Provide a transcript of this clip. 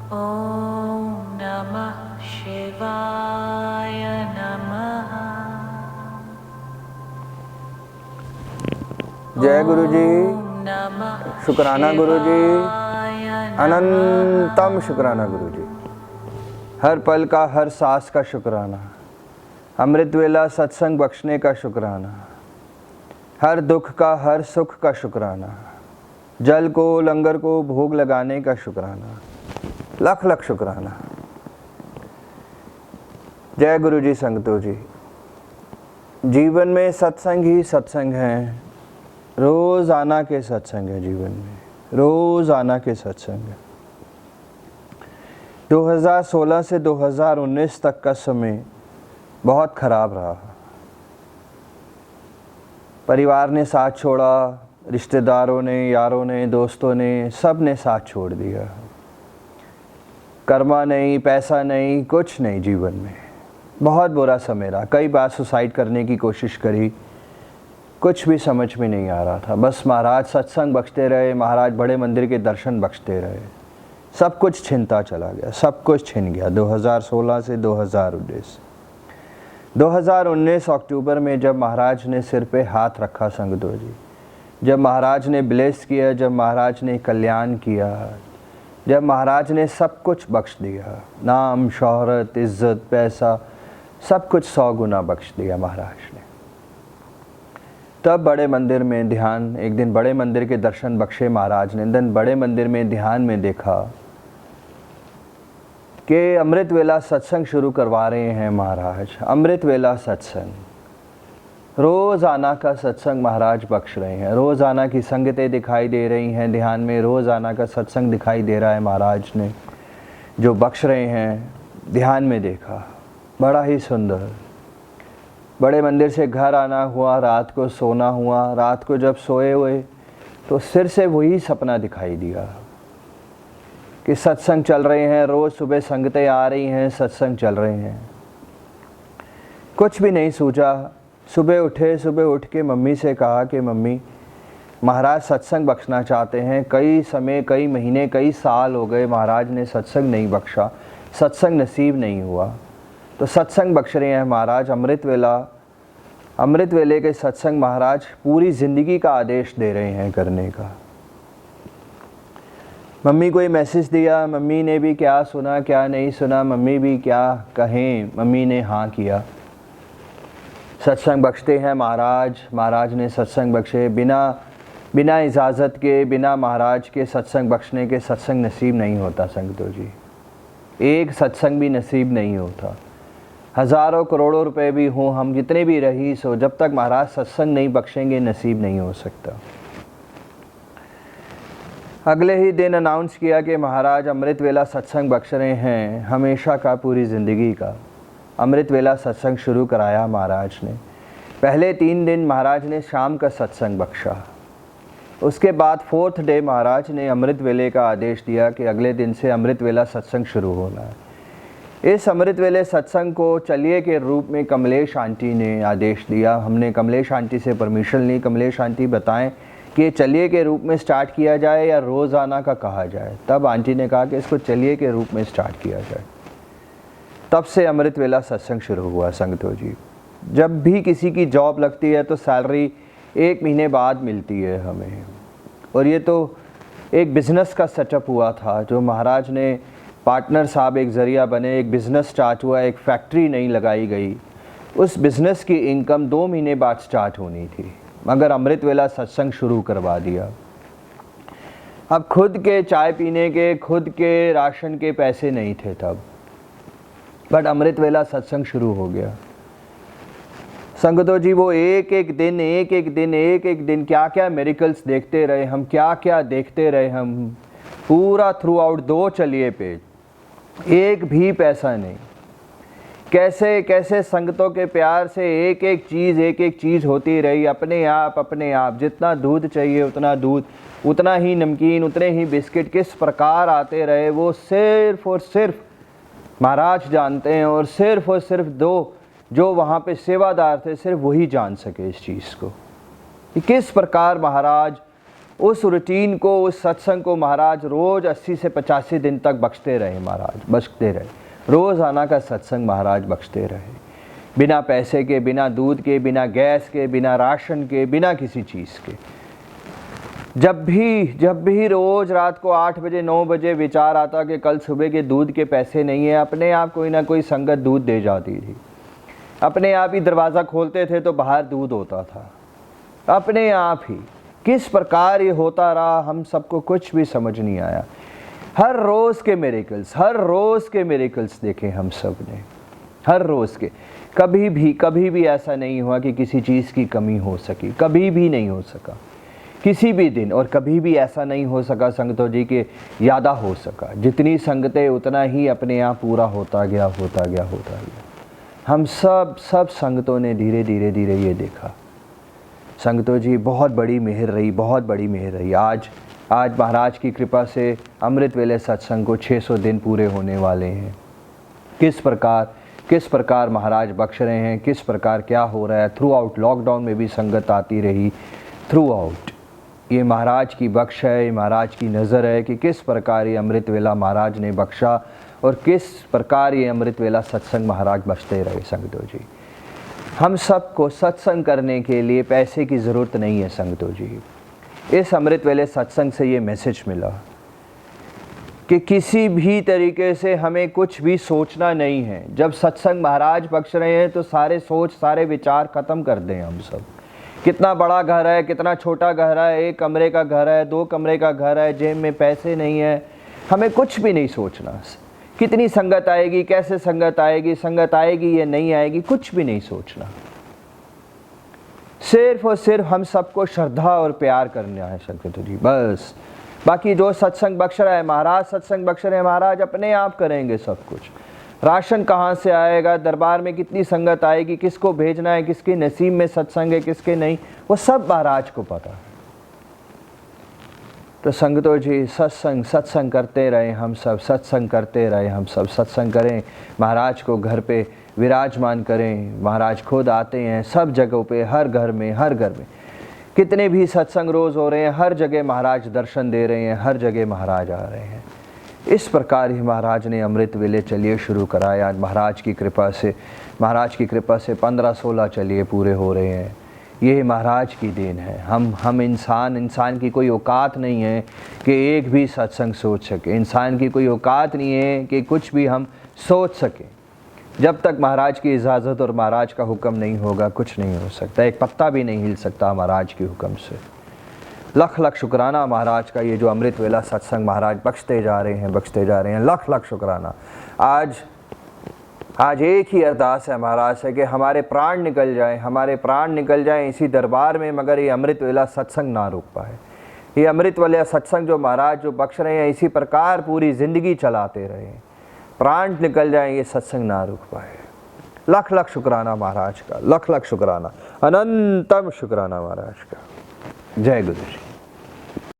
ॐ नमः शिवाय नमः। जय गुरु जी, नमः शुक्राना गुरु जी, शिवाय अनंतम शुक्राना गुरु जी। हर पल का, हर सांस का शुक्राना, अमृत वेला सत्संग बख्शने का शुक्राना, हर दुख का, हर सुख का शुक्राना, जल को, लंगर को भोग लगाने का शुक्राना, लख लख शुक्राना। जय गुरु जी, संगतो जी। जीवन में सत्संग ही सत्संग है, रोजाना के सत्संग है। जीवन में रोजाना के सत्संग है। 2016 से 2019 तक का समय बहुत खराब रहा। परिवार ने साथ छोड़ा, रिश्तेदारों ने, यारों ने, दोस्तों ने, सब ने साथ छोड़ दिया। कर्मा नहीं, पैसा नहीं, कुछ नहीं। जीवन में बहुत बुरा समय रहा। कई बार सुसाइड करने की कोशिश करी, कुछ भी समझ में नहीं आ रहा था। बस महाराज सत्संग बख्शते रहे, महाराज बड़े मंदिर के दर्शन बख्शते रहे। सब कुछ छिनता चला गया, सब कुछ छिन गया। 2016 से 2019 अक्टूबर में जब महाराज ने सिर पे हाथ रखा, संगतो जी, जब महाराज ने ब्लेस किया, जब महाराज ने कल्याण किया, जब महाराज ने सब कुछ बख्श दिया, नाम, शोहरत, इज्जत, पैसा, सब कुछ 100 गुना बख्श दिया महाराज ने। तब बड़े मंदिर में ध्यान, एक दिन बड़े मंदिर के दर्शन बख्शे महाराज ने। दिन बड़े मंदिर में ध्यान में देखा कि अमृत वेला सत्संग शुरू करवा रहे हैं महाराज। अमृत वेला सत्संग, रोज़ाना का सत्संग महाराज बख्श रहे हैं। रोज़ाना की संगतें दिखाई दे रही हैं ध्यान में, रोज़ाना का सत्संग दिखाई दे रहा है महाराज ने जो बख्श रहे हैं। ध्यान में देखा, बड़ा ही सुंदर। बड़े मंदिर से घर आना हुआ, रात को सोना हुआ। रात को जब सोए हुए तो सिर से वही सपना दिखाई दिया कि सत्संग चल रहे हैं, रोज़ सुबह संगतें आ रही हैं, सत्संग चल रहे हैं। कुछ भी नहीं सूझा। सुबह उठे, सुबह उठ के मम्मी से कहा कि मम्मी, महाराज सत्संग बख्शना चाहते हैं। कई समय, कई महीने, कई साल हो गए महाराज ने सत्संग नहीं बख्शा, सत्संग नसीब नहीं हुआ। तो सत्संग बख्श रहे हैं महाराज, अमृत वेला, अमृत वेले के सत्संग महाराज पूरी ज़िंदगी का आदेश दे रहे हैं करने का। मम्मी को ये मैसेज दिया। मम्मी ने भी क्या सुना, क्या नहीं सुना, मम्मी भी क्या कहें, मम्मी ने हाँ किया। सत्संग बख्शते हैं महाराज। महाराज ने सत्संग बख्शे। बिना इजाज़त के, बिना महाराज के सत्संग बख्शने के सत्संग नसीब नहीं होता संगतो जी। एक सत्संग भी नसीब नहीं होता। हज़ारों करोड़ों रुपए भी हों, हम जितने भी रईस हो, जब तक महाराज सत्संग नहीं बख्शेंगे नसीब नहीं हो सकता। अगले ही दिन अनाउंस किया कि महाराज अमृत वेला सत्संग बख्श रहे हैं, हमेशा का, पूरी ज़िंदगी का। अमृत वेला सत्संग शुरू कराया महाराज ने। पहले 3 दिन महाराज ने शाम का सत्संग बख्शा। उसके बाद 4th डे महाराज ने अमृत वेले का आदेश दिया कि अगले दिन से अमृत वेला सत्संग शुरू होना है। इस अमृत वेले सत्संग को चलिए के रूप में कमलेश आंटी ने आदेश दिया। हमने कमलेश आंटी से परमिशन ली। कमलेश आंटी बताएं कि चलिए के रूप में स्टार्ट किया जाए या रोज़ाना का कहा जाए। तब आंटी ने कहा कि इसको चलिए के रूप में स्टार्ट किया जाए। तब से अमृत वेला सत्संग शुरू हुआ संगतो जी। जब भी किसी की जॉब लगती है तो सैलरी 1 महीने बाद मिलती है हमें। और ये तो एक बिज़नेस का सेटअप हुआ था जो महाराज ने, पार्टनर साहब एक ज़रिया बने, एक बिज़नेस स्टार्ट हुआ, एक फैक्ट्री नहीं लगाई गई। उस बिज़नेस की इनकम 2 महीने बाद स्टार्ट होनी थी, मगर अमृत वेला सत्संग शुरू करवा दिया। अब खुद के चाय पीने के, खुद के राशन के पैसे नहीं थे तब, बट अमृत वेला सत्संग शुरू हो गया। संगतो जी, वो एक एक दिन क्या क्या मिरेकल्स देखते रहे हम, क्या क्या देखते रहे हम। पूरा थ्रू आउट 2 चलिए पेज, एक भी पैसा नहीं। कैसे कैसे संगतों के प्यार से एक एक चीज़ होती रही अपने आप। जितना दूध चाहिए उतना दूध, उतना ही नमकीन, उतने ही बिस्किट किस प्रकार आते रहे वो सिर्फ और सिर्फ महाराज जानते हैं। और सिर्फ 2 जो वहाँ पे सेवादार थे, सिर्फ वही जान सके इस चीज़ को कि किस प्रकार महाराज उस रूटीन को, उस सत्संग को महाराज रोज़ 80 से 85 दिन तक बख्शते रहे महाराज, बख्शते रहे। रोज़ाना का सत्संग महाराज बख्शते रहे, बिना पैसे के, बिना दूध के, बिना गैस के, बिना राशन के, बिना किसी चीज़ के। जब भी रोज़ रात को 8 बजे 9 बजे विचार आता कि कल सुबह के दूध के पैसे नहीं है, अपने आप कोई ना कोई संगत दूध दे जाती थी। अपने आप ही दरवाज़ा खोलते थे तो बाहर दूध होता था, अपने आप ही। किस प्रकार ये होता रहा हम सबको कुछ भी समझ नहीं आया। हर रोज़ के मिरेकल्स देखे हम सब ने, हर रोज़ के। कभी भी ऐसा नहीं हुआ कि किसी चीज़ की कमी हो सकी, कभी भी नहीं हो सका किसी भी दिन। और कभी भी ऐसा नहीं हो सका संगतों जी के ज़्यादा हो सका। जितनी संगतें उतना ही अपने आप पूरा होता गया। हम सब संगतों ने धीरे धीरे ये देखा। संगतों जी बहुत बड़ी मेहर रही। आज महाराज की कृपा से अमृत वेले सत्संग को 600 दिन पूरे होने वाले हैं। किस प्रकार महाराज बख्श रहे हैं, किस प्रकार क्या हो रहा है। थ्रू आउट लॉकडाउन में भी संगत आती रही, थ्रू आउट। ये महाराज की बख्श है, ये महाराज की नज़र है कि किस प्रकार ये अमृत वेला महाराज ने बख्शा और किस प्रकार ये अमृत वेला सत्संग महाराज बख्शते रहे। संगतों जी हम सबको सत्संग करने के लिए पैसे की ज़रूरत नहीं है। संगतों जी इस अमृत वेले सत्संग से ये मैसेज मिला कि किसी भी तरीके से हमें कुछ भी सोचना नहीं है। जब सत्संग महाराज बख्श रहे हैं तो सारे विचार ख़त्म कर दें हम सब। कितना बड़ा घर है, कितना छोटा घर है, 1 कमरे का घर है, 2 कमरे का घर है, जेब में पैसे नहीं है, हमें कुछ भी नहीं सोचना। कितनी संगत आएगी, कैसे संगत आएगी या नहीं आएगी, कुछ भी नहीं सोचना। सिर्फ और सिर्फ हम सबको श्रद्धा और प्यार करना है संगत जी, बस। बाकी जो सत्संग बख्श रहा है महाराज, सत्संग बख्श रहे हैं महाराज, अपने आप करेंगे सब कुछ। राशन कहाँ से आएगा, दरबार में कितनी संगत आएगी, किसको भेजना है, किसके नसीब में सत्संग है, किसके नहीं, वो सब महाराज को पता है। तो संगतों जी सत्संग करते रहे हम सब, सत्संग करें, महाराज को घर पे विराजमान करें। महाराज खुद आते हैं सब जगहों पे, हर घर में कितने भी सत्संग रोज़ हो रहे हैं, हर जगह महाराज दर्शन दे रहे हैं, हर जगह महाराज आ रहे हैं। इस प्रकार ही महाराज ने अमृत वेले चलिए शुरू कराया। महाराज की कृपा से 15-16 चलिए पूरे हो रहे हैं। ये महाराज की देन है। हम इंसान की कोई औकात नहीं है कि एक भी सत्संग सोच सके। इंसान की कोई औकात नहीं है कि कुछ भी हम सोच सकें। जब तक महाराज की इजाज़त और महाराज का हुक्म नहीं होगा कुछ नहीं हो सकता। एक पत्ता भी नहीं हिल सकता महाराज के हुक्म से। लख शुक्राना महाराज का। ये जो अमृत वेला सत्संग महाराज बख्शते जा रहे हैं, लख शुक्राना। आज एक ही अरदास है महाराज से कि हमारे प्राण निकल जाएं इसी दरबार में, मगर ये अमृत वेला सत्संग ना रुक पाए। ये अमृत वेला सत्संग जो महाराज जो बख्श रहे हैं, इसी प्रकार पूरी ज़िंदगी चलाते रहें। प्राण निकल जाएं, ये सत्संग ना रुक पाए। लख शुक्राना महाराज का, लख शुक्राना, अनंतम शुक्राना महाराज का। जय गुरु जी।